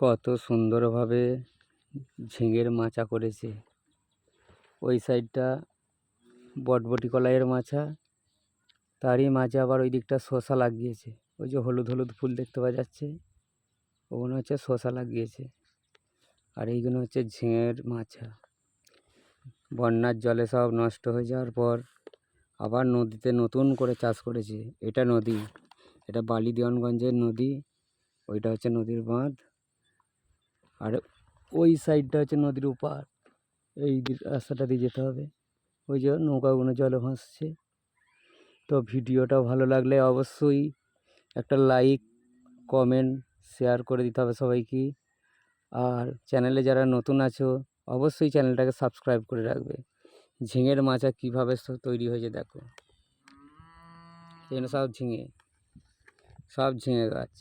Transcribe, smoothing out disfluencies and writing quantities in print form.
কত সুন্দরভাবে ঝিঙের মাচা করেছে। ওই সাইডটা বটবটি কলাইয়ের মাচা, তারই মাঝে আবার ওই দিকটা শসা লাগিয়েছে। ওই যে হলুদ হলুদ ফুল দেখতে পাওয়া যাচ্ছে, ওগুলো হচ্ছে শসা লাগিয়েছে। আর এইগুলো হচ্ছে ঝিঙের মাচা। বন্যার জলে সব নষ্ট হয়ে যাওয়ার পর আবার নদীতে নতুন করে চাষ করেছে। এটা নদী, এটা বালিদেওয়ানগঞ্জের নদী, ওইটা হচ্ছে নদীর বাঁধ। আর ওই সাইডটা হচ্ছে নদীর ওপার। এই রাস্তাটা দিয়ে যেতে হবে। ওই যে নৌকাগুলো জলে ভাসছে। তো ভিডিওটা ভালো লাগলে অবশ্যই একটা লাইক, কমেন্ট, শেয়ার করে দিতে হবে সবাইকে। আর চ্যানেলে যারা নতুন আছো অবশ্যই চ্যানেলটাকে সাবস্ক্রাইব করে রাখবে। ঝিঙের মাচা কীভাবে তৈরি হয়েছে দেখো, এখানে সব ঝিঙে গাছ।